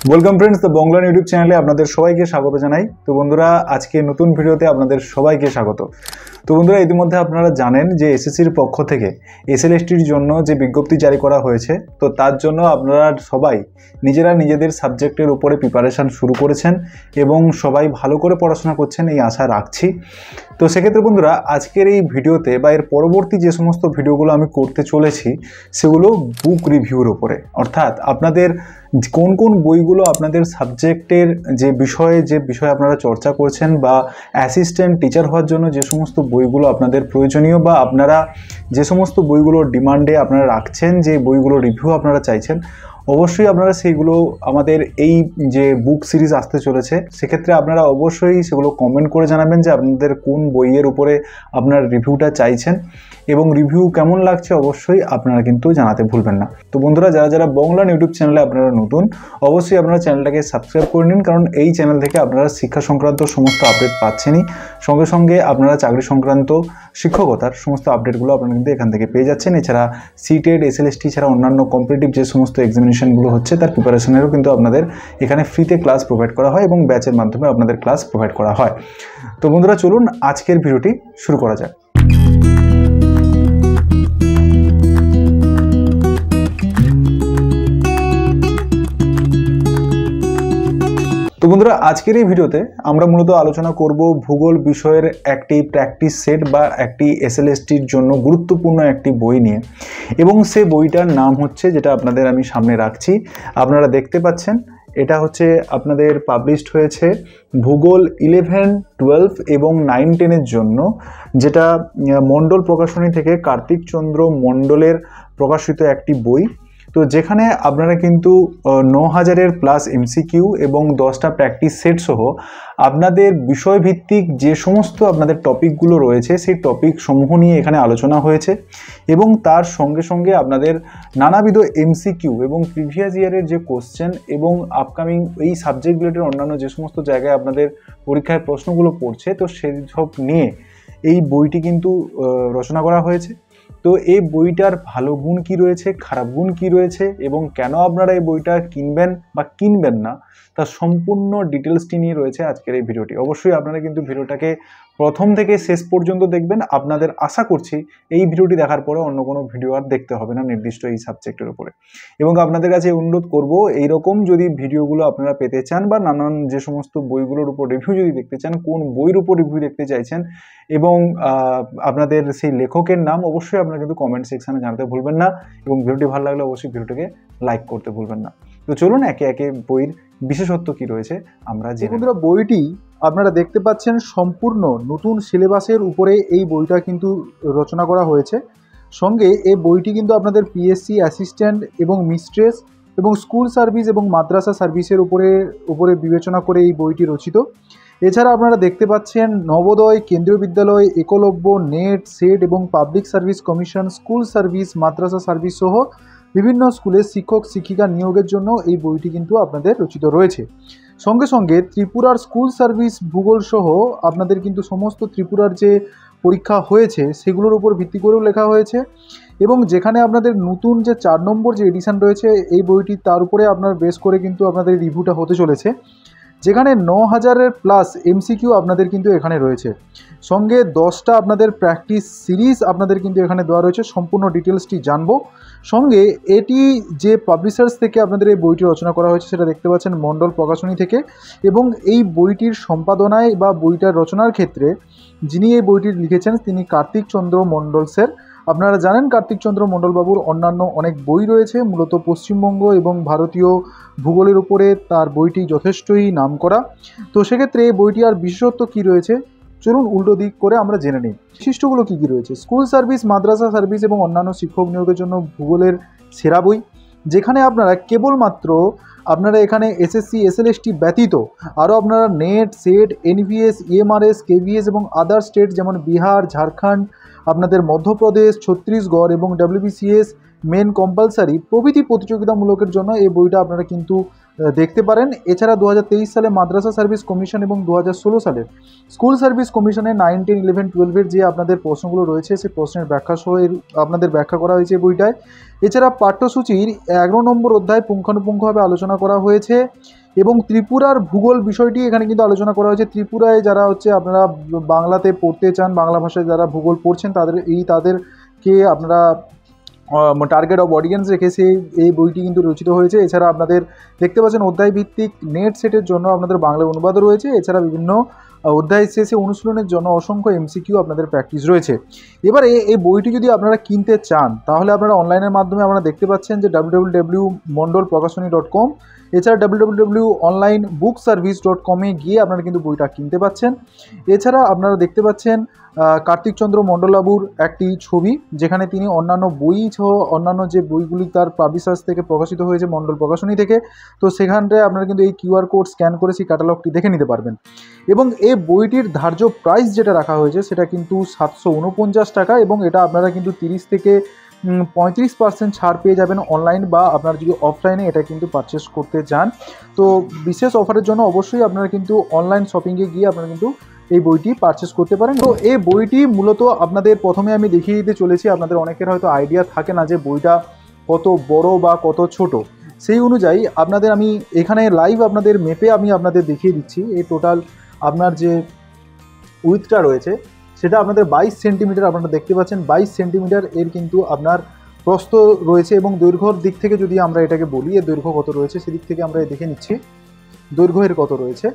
Welcome friends, the বংলান YouTube চ্যানেলে আপনাদের সবাইকে স্বাগত জানাই। তো বন্ধুরা, আজকে নতুন ভিডিওতে আপনাদের সবাইকে স্বাগত। তো বন্ধুরা, ইতিমধ্যে আপনারা জানেন যে এসএসসির পক্ষ থেকে এসএলএসটির জন্য যে বিজ্ঞপ্তি জারি করা হয়েছে, তো তার জন্য আপনারা সবাই নিজেরা নিজেদের সাবজেক্টের উপরে প্রিপারেশান শুরু করেছেন এবং সবাই ভালো করে পড়াশোনা করছেন এই আশা রাখছি। তো সেক্ষেত্রে বন্ধুরা, আজকের এই ভিডিওতে বা এর পরবর্তী যে সমস্ত ভিডিওগুলো আমি করতে চলেছি সেগুলো বুক রিভিউর ওপরে, অর্থাৎ আপনাদের কোন কোন বইগুলো আপনাদের সাবজেক্টের যে বিষয়ে আপনারা চর্চা করছেন বা অ্যাসিস্ট্যান্ট টিচার হওয়ার জন্য যে সমস্ত বইগুলো আপনাদের প্রয়োজনীয় বা আপনারা যে সমস্ত বইগুলো ডিমান্ডে আপনারা রাখছেন, যে বইগুলো রিভিউ আপনারা চাইছেন, অবশ্যই আপনারা সেইগুলো আমাদের এই যে বুক সিরিজ আসতে চলেছে সেক্ষেত্রে আপনারা অবশ্যই সেগুলো কমেন্ট করে জানাবেন যে আপনাদের কোন বইয়ের উপরে আপনার রিভিউটা চাইছেন এবং রিভিউ কেমন লাগছে অবশ্যই আপনারা কিন্তু জানাতে ভুলবেন না। তো বন্ধুরা, যারা যারা বংলান ইউটিউব চ্যানেলে আপনারা নতুন, অবশ্যই আপনারা চ্যানেলটাকে সাবস্ক্রাইব করে নিন, কারণ এই চ্যানেল থেকে আপনারা শিক্ষা সংক্রান্ত সমস্ত আপডেট পাচ্ছেনই, সঙ্গে সঙ্গে আপনারা চাকরি সংক্রান্ত শিক্ষকতার সমস্ত আপডেটগুলো আপনারা কিন্তু এখান থেকে পেয়ে যাচ্ছেন। এছাড়া সিটেড, এসএলএসটি ছাড়া অন্যান্য কম্পিটিটিভ যে সমস্ত এক্সামিনেশনগুলো হচ্ছে তার প্রিপারেশনেরও কিন্তু আপনাদের এখানে ফ্রিতে ক্লাস প্রোভাইড করা হয় এবং ব্যাচের মাধ্যমে আপনাদের ক্লাস প্রোভাইড করা হয়। তো বন্ধুরা, চলুন আজকের ভিডিওটি শুরু করা যাক। তো বন্ধুরা, আজকের এই ভিডিওতে আমরা মূলত আলোচনা করব ভূগোল বিষয়ের একটি প্র্যাকটিস সেট বা একটি এসএলএসটির জন্য গুরুত্বপূর্ণ একটি বই নিয়ে, এবং সে বইটার নাম হচ্ছে, যেটা আপনাদের আমি সামনে রাখছি, আপনারা দেখতে পাচ্ছেন, এটা হচ্ছে আপনাদের পাবলিশড হয়েছে ভূগোল 11, 12 এবং 9, 10-এর জন্য, যেটা মণ্ডল প্রকাশনী থেকে কার্তিক চন্দ্র মণ্ডলের প্রকাশিত একটি বই। তো যেখানে আপনারা কিন্তু 9000-এর প্লাস এমসিকিউ এবং 10টা প্র্যাকটিস সেট সহ আপনাদের বিষয়ভিত্তিক যে সমস্ত আপনাদের টপিকগুলো রয়েছে সেই টপিক সমূহ নিয়ে এখানে আলোচনা হয়েছে, এবং তার সঙ্গে সঙ্গে আপনাদের নানাবিধ এমসিকিউ এবং প্রিভিয়াস ইয়ারের যে কোশ্চেন এবং আপকামিং এই সাবজেক্ট রিলেটেড অন্যান্য যে সমস্ত জায়গায় আপনাদের পরীক্ষায় প্রশ্নগুলো পড়ছে, তো সেই সব নিয়ে এই বইটি কিন্তু রচনা করা হয়েছে। তো এই বইটার ভালো গুণ কি রয়েছে, খারাপ গুণ কি রয়েছে এবং কেন আপনারা এই বইটা কিনবেন বা কিনবেন না, তার সম্পূর্ণ ডিটেলসটি নিয়ে রয়েছে আজকের এই ভিডিওটি। অবশ্যই আপনারা কিন্তু ভিডিওটাকে প্রথম থেকে শেষ পর্যন্ত দেখবেন। আপনাদের আশা করছি এই ভিডিওটি দেখার পরে অন্য কোনো ভিডিও আর দেখতে হবে না নির্দিষ্ট এই সাবজেক্টের উপরে। এবং আপনাদের কাছে অনুরোধ করব, এইরকম যদি ভিডিওগুলো আপনারা পেতে চান বা নানান যে সমস্ত বইগুলোর উপর রিভিউ যদি দেখতে চান, কোন বইয়ের উপর রিভিউ দেখতে চাইছেন এবং আপনাদের সেই লেখকের নাম অবশ্যই আপনারা কিন্তু কমেন্ট সেকশানে জানাতে ভুলবেন না, এবং ভিডিওটি ভালো লাগলে অবশ্যই ভিডিওটিকে লাইক করতে ভুলবেন না। তো চলুন একে একে বইয়ের বিশেষত্ব কি রয়েছে আমরা জেনে নিই। বইটি আপনারা দেখতে পাচ্ছেন সম্পূর্ণ নতুন সিলেবাসের উপরে এই বইটা কিন্তু রচনা করা হয়েছে। সঙ্গে এই বইটি কিন্তু আপনাদের পিএসসি অ্যাসিস্ট্যান্ট এবং মিস্ট্রেস এবং স্কুল সার্ভিস এবং মাদ্রাসা সার্ভিসের উপরে বিবেচনা করে এই বইটি রচিত। এছাড়া আপনারা দেখতে পাচ্ছেন নবোদয়, কেন্দ্রীয় বিদ্যালয়, একলব্য, নেট, সেট এবং public service commission, school service, মাদ্রাসা সার্ভিস সহ বিভিন্ন স্কুলের শিক্ষক শিক্ষিকা নিয়োগের জন্য এই বইটি কিন্তু আপনাদের রচিত রয়েছে। সঙ্গে সঙ্গে ত্রিপুরার স্কুল সার্ভিস ভূগোল সহ আপনাদের কিন্তু সমস্ত ত্রিপুরার যে পরীক্ষা হয়েছে সেগুলোর উপর ভিত্তি করেও লেখা হয়েছে, এবং যেখানে আপনাদের নতুন যে 4 নম্বর যে এডিশন রয়েছে এই বইটি, তার উপরে আপনার বেস করে কিন্তু আপনাদের রিভিউটা হতে চলেছে, যেখানে 9000-এর প্লাস এমসিকিউ আপনাদের কিন্তু এখানে রয়েছে। সঙ্গে 10টা আপনাদের প্র্যাকটিস সিরিজ আপনাদের কিন্তু এখানে দেওয়া রয়েছে। সম্পূর্ণ ডিটেলসটি জানবো। সঙ্গে এটি যে পাবলিশার্স থেকে আপনাদের এই বইটি রচনা করা হয়েছে সেটা দেখতে পাচ্ছেন মণ্ডল প্রকাশনী থেকে, এবং এই বইটির সম্পাদনায় বা বইটার রচনার ক্ষেত্রে যিনি এই বইটি লিখেছেন তিনি কার্তিক চন্দ্র মণ্ডল স্যার। আপনারা জানেন কার্তিক চন্দ্র মণ্ডলবাবুর অন্যান্য অনেক বই রয়েছে, মূলত পশ্চিমবঙ্গ এবং ভারতীয় ভূগোলের উপরে তার বইটি যথেষ্টই নামকরা। তো সেক্ষেত্রে এই বইটি আর বিশেষত্ব কী রয়েছে, চলুন উল্টো দিক করে আমরা জেনে নিই বৈশিষ্ট্যগুলো কী কী রয়েছে। স্কুল সার্ভিস, মাদ্রাসা সার্ভিস এবং অন্যান্য শিক্ষক নিয়োগের জন্য ভূগোলের সেরা বই, যেখানে আপনারা কেবলমাত্র আপনারা এখানে এসএসসি এসএলএসটি ব্যতীত আরও আপনারা net, set, NVS, EMRS, KVS এবং আদার স্টেট যেমন বিহার, ঝাড়খণ্ড, আপনাদের মধ্যপ্রদেশ, ছত্তিশগড় এবং ডব্লিউবিসিএস মেন কম্পালসারি প্রভৃতি প্রতিযোগিতামূলকের জন্য এই বইটা আপনারা কিন্তু দেখতে পারেন। এছাড়া 2023 সালে মাদ্রাসা সার্ভিস কমিশন এবং 2016 সালের স্কুল সার্ভিস কমিশনের 9, 10, 11, 12-এর যে আপনাদের প্রশ্নগুলো রয়েছে সেই প্রশ্নের ব্যাখ্যা সহ আপনাদের ব্যাখ্যা করা হয়েছে বইটায়। এছাড়া পাঠ্যসূচির 11 নম্বর অধ্যায় পুঙ্খানুপুঙ্খভাবে আলোচনা করা হয়েছে এবং ত্রিপুরার ভূগোল বিষয়টি এখানে কিন্তু আলোচনা করা হয়েছে। ত্রিপুরায় যারা হচ্ছে আপনারা বাংলাতে পড়তে চান, বাংলা ভাষায় যারা ভূগোল পড়ছেন তাদেরকে আপনারা টার্গেট অফ অডিয়েন্স রেখে এই বইটি কিন্তু রচিত হয়েছে। এছাড়া আপনাদের দেখতে পাচ্ছেন অধ্যায় ভিত্তিক নেট সেটের জন্য আপনাদের বাংলা অনুবাদও রয়েছে। এছাড়া বিভিন্ন অধ্যায় শেষে অনুশীলনের জন্য অসংখ্য এমসিকিউ আপনাদের প্র্যাকটিস রয়েছে। এবারে এই বইটি যদি আপনারা কিনতে চান তাহলে আপনারা অনলাইনের মাধ্যমে আপনারা দেখতে পাচ্ছেন যে www.mondolprokashoni.com, এছাড়া www.onlinebookservice.com-এ গিয়ে আপনারা কিন্তু বইটা কিনতে পাচ্ছেন। এছাড়া আপনারা দেখতে পাচ্ছেন কার্তিকচন্দ্র মণ্ডলবাবুর একটি ছবি, যেখানে তিনি অন্যান্য বই সহ অন্যান্য যে বইগুলি তার পাবলিশার্স থেকে প্রকাশিত হয়েছে মণ্ডল প্রকাশনী থেকে, তো সেখানটায় আপনারা কিন্তু এই কিউআর কোড স্ক্যান করে সেই ক্যাটালগটি দেখে নিতে পারবেন। এবং এই বইটির ধার্য প্রাইস যেটা রাখা হয়েছে সেটা কিন্তু 749 টাকা, এবং এটা আপনারা কিন্তু 30 থেকে 35% ছাড় পেয়ে যাবেন অনলাইন, বা আপনারা যদি অফলাইনে এটা কিন্তু পারচেস করতে চান। তো বিশেষ অফারের জন্য অবশ্যই আপনারা কিন্তু অনলাইন শপিংয়ে গিয়ে আপনারা কিন্তু এই বইটি পারচেস করতে পারেন। তো এই বইটি মূলত আপনাদের প্রথমে আমি দেখিয়ে দিতে চলেছি। আপনাদের অনেকের হয়তো আইডিয়া থাকে না যে বইটা কত বড় বা কত ছোট, সেই অনুযায়ী আপনাদের আমি এখানে লাইভ আপনাদের মেপে আমি আপনাদের দেখিয়ে দিচ্ছি। এই টোটাল আপনার যে উইথটা রয়েছে সেটা আপনাদের 22 সেন্টিমিটার আপনারা দেখতে পাচ্ছেন। 22 সেন্টিমিটার এর কিন্তু আপনার প্রস্থ রয়েছে, এবং দৈর্ঘ্যর দিক থেকে যদি আমরা এটাকে বলি এর দৈর্ঘ্য কত রয়েছে সেদিক থেকে আমরা দেখে নিচ্ছি দৈর্ঘ্য এর কত রয়েছে।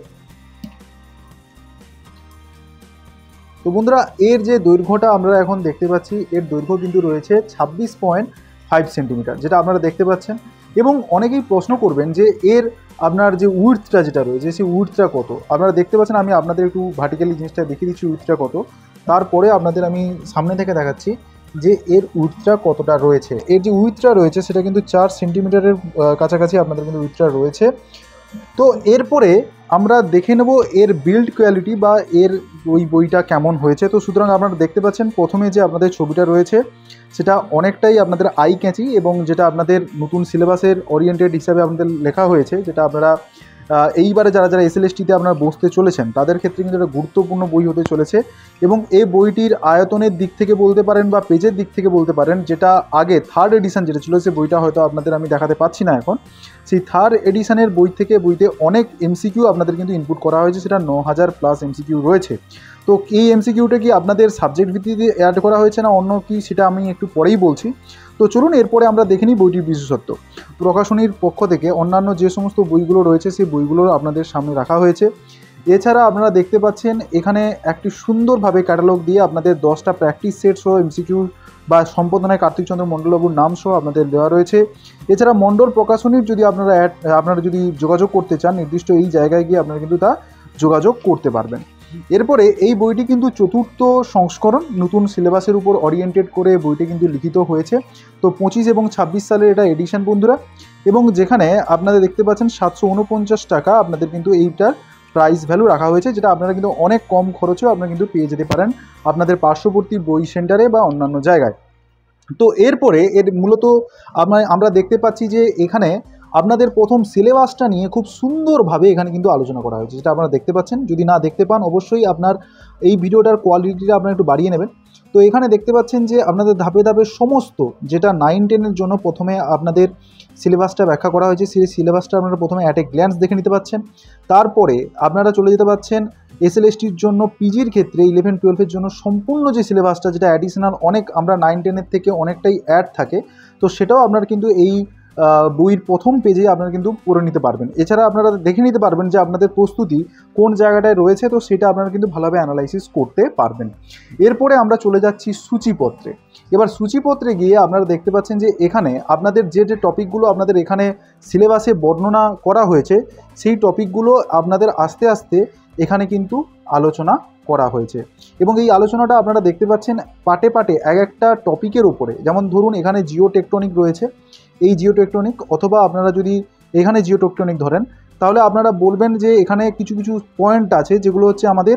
তো বন্ধুরা, এর যে দৈর্ঘ্যটা আমরা এখন দেখতে পাচ্ছি এর দৈর্ঘ্য কিন্তু রয়েছে 26.5 সেন্টিমিটার, যেটা আপনারা দেখতে পাচ্ছেন। এবং অনেকেই প্রশ্ন করবেন যে এর আপনার যে উইডথটা যেটা রয়েছে সেই উইডথটা কত। আপনারা দেখতে পাচ্ছেন, আমি আপনাদের একটু ভার্টিক্যালি জিনিসটা দেখিয়ে দিচ্ছি উইডথটা কত, তারপরে আপনাদের আমি সামনে থেকে দেখাচ্ছি যে এর উইডথটা কতটা রয়েছে। এর যে উইডথটা রয়েছে সেটা কিন্তু 4 সেন্টিমিটারের কাছাকাছি আপনাদের কিন্তু উইডথটা রয়েছে। তো এরপরে আমরা দেখে নেব এর বিল্ড কোয়ালিটি বা এর ওই বইটা কেমন হয়েছে। তো সুতরাং আপনারা দেখতে পাচ্ছেন প্রথমে যে আপনাদের ছবিটা রয়েছে সেটা অনেকটাই আপনাদের আই ক্যাচি, এবং যেটা আপনাদের নতুন সিলেবাসের ওরিয়েন্টেড হিসাবে আপনাদের লেখা হয়েছে, যেটা আপনারা এইবারে যারা যারা এসএলএসটিতে আপনারা বসতে চলেছেন তাদের ক্ষেত্রে কিন্তু একটা গুরুত্বপূর্ণ বই হতে চলেছে। এবং এই বইটির আয়তনের দিক থেকে বলতে পারেন বা পেজের দিক থেকে বলতে পারেন, যেটা আগে থার্ড এডিশন যেটা ছিল সে বইটা হয়তো আপনাদের আমি দেখাতে পাচ্ছি না এখন, সেই থার্ড এডিশনের বই থেকে বইতে অনেক এমসিকিউ আপনাদের কিন্তু ইনপুট করা হয়েছে, সেটা 9000+ এমসিকিউ রয়েছে। তো এই এমসিকিউটা কি আপনাদের সাবজেক্ট ভিত্তিতে অ্যাড করা হয়েছে না অন্য কি, সেটা আমি একটু পরেই বলছি। তো চলুন এরপরে আমরা দেখে নিই বইটির বিশেষত্ব। প্রকাশনীর পক্ষ থেকে অন্যান্য যে সমস্ত বইগুলো রয়েছে সেই বইগুলো আপনাদের সামনে রাখা হয়েছে। এছাড়া আপনারা দেখতে পাচ্ছেন এখানে একটি সুন্দরভাবে ক্যাটালগ দিয়ে আপনাদের 10টা প্র্যাকটিস সেট সহ এমসিকিউ বা সম্পাদনায় কার্তিকচন্দ্র মণ্ডলবাবুর নাম সহ আপনাদের দেওয়া রয়েছে। এছাড়া মণ্ডল প্রকাশনীর যদি আপনারা যদি যোগাযোগ করতে চান নির্দিষ্ট এই জায়গায় গিয়ে আপনারা কিন্তু তা যোগাযোগ করতে পারবেন। এরপরে এই বইটি কিন্তু 4র্থ সংস্করণ, নতুন সিলেবাসের উপর ওরিয়েন্টেড করে বইটি কিন্তু লিখিত হয়েছে। তো 25 এবং 26 সালের এটা এডিশন বন্ধুরা, এবং যেখানে আপনারা দেখতে পাচ্ছেন 749 টাকা আপনাদের কিন্তু এইটার প্রাইস ভ্যালু রাখা হয়েছে, যেটা আপনারা কিন্তু অনেক কম খরচেও আপনারা কিন্তু পেয়ে যেতে পারেন আপনাদের পার্শ্ববর্তী বই সেন্টারে বা অন্যান্য জায়গায়। তো এরপরে এর মূলত আমরা দেখতে পাচ্ছি যে এখানে আপনাদের প্রথম সিলেবাসটা নিয়ে খুব সুন্দরভাবে এখানে কিন্তু আলোচনা করা হয়েছে, যেটা আপনারা দেখতে পাচ্ছেন। যদি না দেখতে পান অবশ্যই আপনার এই ভিডিওটার কোয়ালিটিটা আপনারা একটু বাড়িয়ে নেবেন। তো এখানে দেখতে পাচ্ছেন যে আপনাদের ধাপে ধাপে সমস্ত যেটা 9-10-এর জন্য প্রথমে আপনাদের সিলেবাসটা ব্যাখ্যা করা হয়েছে, সেই সিলেবাসটা আপনারা প্রথমে অ্যাট এ গ্ল্যান্স দেখে নিতে পাচ্ছেন। তারপরে আপনারা চলে যেতে পাচ্ছেন এসএলএসটির জন্য পিজির ক্ষেত্রে 11-12-এর জন্য সম্পূর্ণ যে সিলেবাসটা, যেটা অ্যাডিশনাল অনেক আমরা 9-10-এর থেকে অনেকটাই অ্যাড থাকে, তো সেটাও আপনারা কিন্তু এই বইয়ের প্রথম পেজে আপনারা কিন্তু পড়ে নিতে পারবেন। এছাড়া আপনারা দেখে নিতে পারবেন যে আপনাদের প্রস্তুতি কোন জায়গাটায় রয়েছে, তো সেটা আপনারা কিন্তু ভালোভাবে অ্যানালাইসিস করতে পারবেন। এরপরে আমরা চলে যাচ্ছি সূচিপত্রে। এবার সূচিপত্রে গিয়ে আপনারা দেখতে পাচ্ছেন যে এখানে আপনাদের যে যে টপিকগুলো আপনাদের এখানে সিলেবাসে বর্ণনা করা হয়েছে সেই টপিকগুলো আপনাদের আস্তে আস্তে এখানে কিন্তু আলোচনা করা হয়েছে। এবং এই আলোচনাটা আপনারা দেখতে পাচ্ছেন পাটে পাটে এক একটা টপিকের উপরে। যেমন ধরুন এখানে জিওটেকটনিক রয়েছে, এই জিওটেকটনিক, অথবা আপনারা যদি এখানে জিওটেকটনিক ধরেন তাহলে আপনারা বলবেন যে এখানে কিছু কিছু পয়েন্ট আছে যেগুলো হচ্ছে আমাদের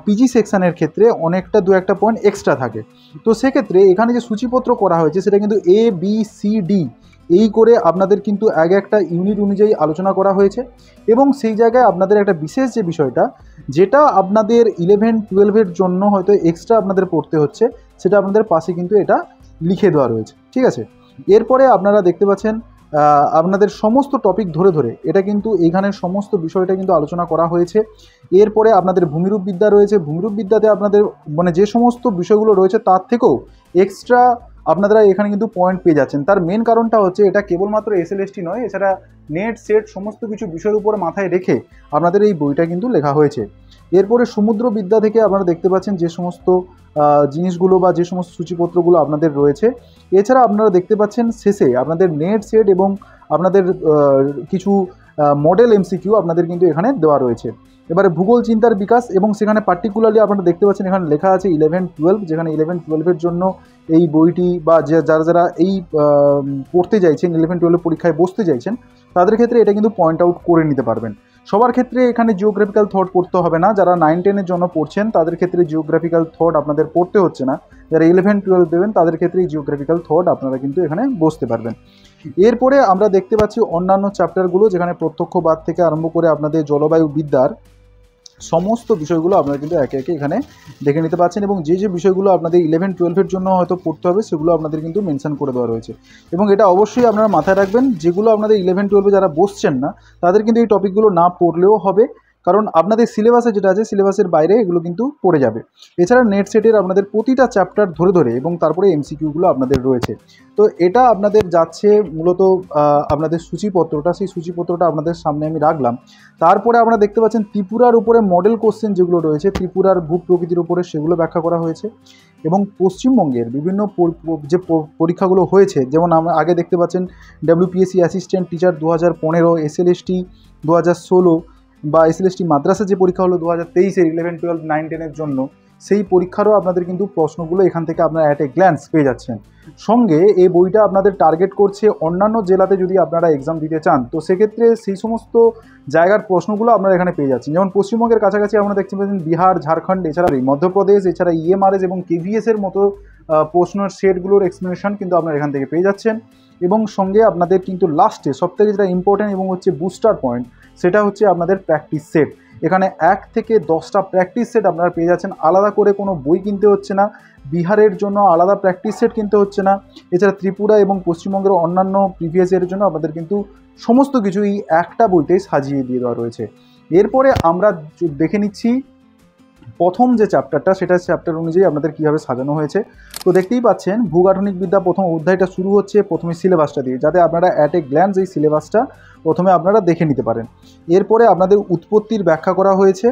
পিজি সেকশানের ক্ষেত্রে অনেকটা দু একটা পয়েন্ট এক্সট্রা থাকে। তো সেক্ষেত্রে এখানে যে সূচিপত্র করা হয়েছে সেটা কিন্তু এ বি সি ডি এই করে আপনাদের কিন্তু এক একটা ইউনিট অনুযায়ী আলোচনা করা হয়েছে, এবং সেই জায়গায় আপনাদের একটা বিশেষ যে বিষয়টা, যেটা আপনাদের 11-12-এর জন্য হয়তো এক্সট্রা আপনাদের পড়তে হচ্ছে, সেটা আপনাদের পাশে কিন্তু এটা লিখে দেওয়া রয়েছে, ঠিক আছে। এরপরে আপনারা দেখতে পাচ্ছেন আপনাদের সমস্ত টপিক ধরে ধরে এটা কিন্তু এইখানের সমস্ত বিষয়টা কিন্তু আলোচনা করা হয়েছে। এরপরে আপনাদের ভূমিরূপ বিদ্যা রয়েছে, ভূমিরূপ বিদ্যাতে আপনাদের মানে যে সমস্ত বিষয়গুলো রয়েছে তার থেকেও এক্সট্রা আপনারা এখানে কিন্তু পয়েন্ট পেয়ে যাচ্ছেন। তার মেন কারণটা হচ্ছে এটা কেবলমাত্র এসএলএসটি নয়, এছাড়া নেট সেট সমস্ত কিছু বিষয়ের উপর মাথায় রেখে আপনাদের এই বইটা কিন্তু লেখা হয়েছে। এরপরে সমুদ্র বিদ্যা থেকে আপনারা দেখতে পাচ্ছেন যে সমস্ত জিনিসগুলো বা যে সমস্ত সূচিপত্রগুলো আপনাদের রয়েছে। এছাড়া আপনারা দেখতে পাচ্ছেন শেষে আপনাদের নেট সেট এবং আপনাদের কিছু মডেল এমসিকিউ আপনাদের কিন্তু এখানে দেওয়া রয়েছে। এবারে ভূগোল চিন্তার বিকাশ, এবং সেখানে পার্টিকুলারলি আপনারা দেখতে পাচ্ছেন এখানে লেখা আছে 11-12, যেখানে 11-12-এর জন্য এই বইটি বা যারা যারা এই পড়তে চাইছেন 11-12 পরীক্ষায় বসতে চাইছেন তাদের ক্ষেত্রে এটা কিন্তু পয়েন্ট আউট করে নিতে পারবেন। সবার ক্ষেত্রে এখানে জিওগ্রাফিক্যাল থট পড়তে হবে না, যারা 9-10-এর জন্য পড়ছেন তাদের ক্ষেত্রে জিওগ্রাফিক্যাল থট আপনাদের পড়তে হচ্ছে না, যারা 11-12 দেবেন তাদের ক্ষেত্রে এই জিওগ্রাফিক্যাল থট আপনারা কিন্তু এখানে বসতে পারবেন। এরপরে আমরা দেখতে পাচ্ছি অন্যান্য চ্যাপ্টারগুলো, যেখানে প্রত্যক্ষবাদ থেকে আরম্ভ করে আপনাদের জলবায়ু বিদ্যার সমস্ত বিষয়গুলো আপনারা কিন্তু একে একে এখানে দেখে নিতে পারছেন, এবং যে যে বিষয়গুলো আপনাদের 11-12-এর জন্য হয়তো পড়তে হবে সেগুলো আপনাদের কিন্তু মেনশন করে দেওয়া রয়েছে। এবং এটা অবশ্যই আপনারা মাথায় রাখবেন, যেগুলো আপনাদের 11-12-এ যারা বসছেন না তাদের কিন্তু এই টপিকগুলো না পড়লেও হবে, কারণ আপনাদের সিলেবাসে যেটা আছে সিলেবাসের বাইরে এগুলো কিন্তু পড়ে যাবে। এছাড়া নেট সেটের আপনাদের প্রতিটা চ্যাপ্টার ধরে ধরে এবং তারপরে এমসিকিউগুলো আপনাদের রয়েছে। তো এটা আপনাদের যাচ্ছে মূলত আপনাদের সূচিপত্রটা, সেই সূচিপত্রটা আপনাদের সামনে আমি রাখলাম। তারপরে আমরা দেখতে পাচ্ছেন ত্রিপুরার উপরে মডেল কোশ্চেন যেগুলো রয়েছে ত্রিপুরার ভূপ্রকৃতির উপরে সেগুলো ব্যাখ্যা করা হয়েছে, এবং পশ্চিমবঙ্গের বিভিন্ন যে পরীক্ষাগুলো হয়েছে, যেমন আমরা আগে দেখতে পাচ্ছেন ডব্লিউপিএসসি অ্যাসিস্ট্যান্ট টিচার 2015, এসএলএসটি 2016, বা এসএলএসটি মাদ্রাসা যে পরীক্ষা হলো 2023-এর 11-12-9-10-এর জন্য, সেই পরীক্ষারও আপনাদের কিন্তু প্রশ্নগুলো এখান থেকে আপনারা অ্যাট এ গ্ল্যান্স পেয়ে যাচ্ছেন। সঙ্গে এই বইটা আপনাদের টার্গেট করছে অন্যান্য জেলাতে যদি আপনারা এক্সাম দিতে চান, তো সেক্ষেত্রে সেই সমস্ত জায়গার প্রশ্নগুলো আপনারা এখানে পেয়ে যাচ্ছেন। যেমন পশ্চিমবঙ্গের কাছাকাছি আমরা দেখতে পাচ্ছেন বিহার, ঝাড়খণ্ড, এছাড়া মধ্যপ্রদেশ, এছাড়া ইএমআরএস এবং কেভিএসের মতো প্রশ্নের সেটগুলোর এক্সপ্লেনেশন কিন্তু আপনারা এখান থেকে পেয়ে যাচ্ছেন। এবং সঙ্গে আপনাদের কিন্তু লাস্টে সবথেকে যেটা ইম্পর্টেন্ট এবং হচ্ছে বুস্টার পয়েন্ট, সেটা হচ্ছে আপনাদের প্র্যাকটিস সেট। এখানে 1 থেকে 10টা প্র্যাকটিস সেট আপনারা পেয়ে যাচ্ছেন, আলাদা করে কোনো বই কিনতে হচ্ছে না, বিহারের জন্য আলাদা প্র্যাকটিস সেট কিনতে হচ্ছে না, এছাড়া ত্রিপুরা এবং পশ্চিমবঙ্গের অন্যান্য প্রিভিয়াস ইয়ারের জন্য আপনাদের কিন্তু সমস্ত কিছু এই একটা বইতেই সাজিয়ে দিয়ে দেওয়া রয়েছে। এরপরে আমরা দেখে নিচ্ছি প্রথম যে চ্যাপ্টারটা, সেটা চ্যাপ্টার অনুযায়ী আপনাদের কীভাবে সাজানো হয়েছে। তো দেখতেই পাচ্ছেন ভূগাঠনিক বিদ্যা প্রথম অধ্যায়টা শুরু হচ্ছে প্রথমে সিলেবাসটা দিয়ে, যাতে আপনারা অ্যাট এ গ্ল্যান্স এই সিলেবাসটা প্রথমে আপনারা দেখে নিতে পারেন। এরপরে আপনাদের উৎপত্তির ব্যাখ্যা করা হয়েছে,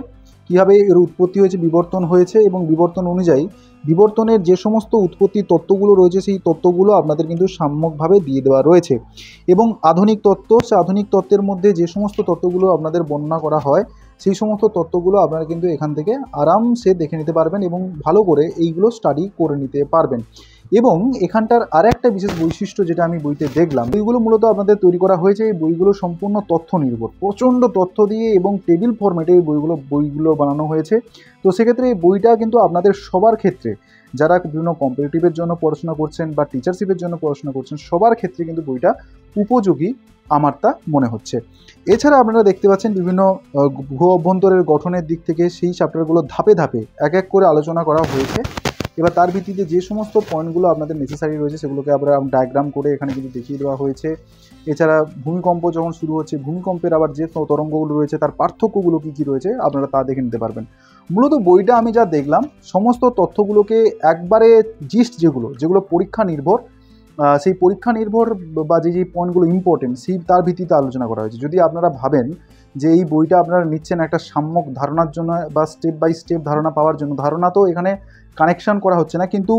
কীভাবে এর উৎপত্তি হয়েছে, বিবর্তন হয়েছে, এবং বিবর্তন অনুযায়ী বিবর্তনের যে সমস্ত উৎপত্তি তত্ত্বগুলো রয়েছে সেই তত্ত্বগুলো আপনাদের কিন্তু সাম্যকভাবে দিয়ে দেওয়া রয়েছে। এবং আধুনিক তত্ত্ব, সে আধুনিক তত্ত্বের মধ্যে যে সমস্ত তত্ত্বগুলো আপনাদের বর্ণনা করা হয় সেই সমস্ত তত্ত্বগুলো আপনারা কিন্তু এখান থেকে আরামসে দেখে নিতে পারবেন এবং ভালো করে এইগুলো স্টাডি করে নিতে পারবেন। এবং এখানটার আরেকটা বিশেষ বৈশিষ্ট্য যেটা আমি বইতে দেখলাম, বইগুলো মূলত আপনাদের তৈরি করা হয়েছে, এই বইগুলো সম্পূর্ণ তথ্য নির্ভর, প্রচণ্ড তথ্য দিয়ে এবং টেবিল ফরম্যাটে এই বইগুলো বানানো হয়েছে। তো সেক্ষেত্রে এই বইটা কিন্তু আপনাদের সবার ক্ষেত্রে, যারা বিভিন্ন কম্পিটিটিভের জন্য পড়াশোনা করছেন বা টিচারশিপের জন্য পড়াশোনা করছেন, সবার ক্ষেত্রে কিন্তু বইটা উপযোগী আমার তা মনে হচ্ছে। এছাড়া আপনারা দেখতে পাচ্ছেন বিভিন্ন ভূ অভ্যন্তরের গঠনের দিক থেকে সেই চ্যাপ্টারগুলো ধাপে ধাপে এক এক করে আলোচনা করা হয়েছে। এবার তার ভিত্তিতে যে সমস্ত পয়েন্টগুলো আপনাদের নেসেসারি রয়েছে সেগুলোকে আমরা ডায়াগ্রাম করে এখানে কিন্তু দেখিয়ে দেওয়া হয়েছে। এছাড়া ভূমিকম্প যখন শুরু হচ্ছে, ভূমিকম্পের আবার যে তরঙ্গগুলো রয়েছে তার পার্থক্যগুলো কী কী রয়েছে আপনারা তা দেখে নিতে পারবেন। মূলত বইটা আমি যা দেখলাম সমস্ত তথ্যগুলোকে একবারে জিস্ট যেগুলো পরীক্ষা নির্ভর, সেই পরীক্ষা নির্ভর বা যে পয়েন্টগুলো ইম্পর্টেন্ট সেই তার ভিত্তিতে আলোচনা করা হয়েছে। যদি আপনারা ভাবেন যে এই বইটা আপনারা নিচ্ছেন একটা সাম্যক ধারণার জন্য বা স্টেপ বাই স্টেপ ধারণা পাওয়ার জন্য, ধারণা তো এখানে কানেকশন করা হচ্ছে না, কিন্তু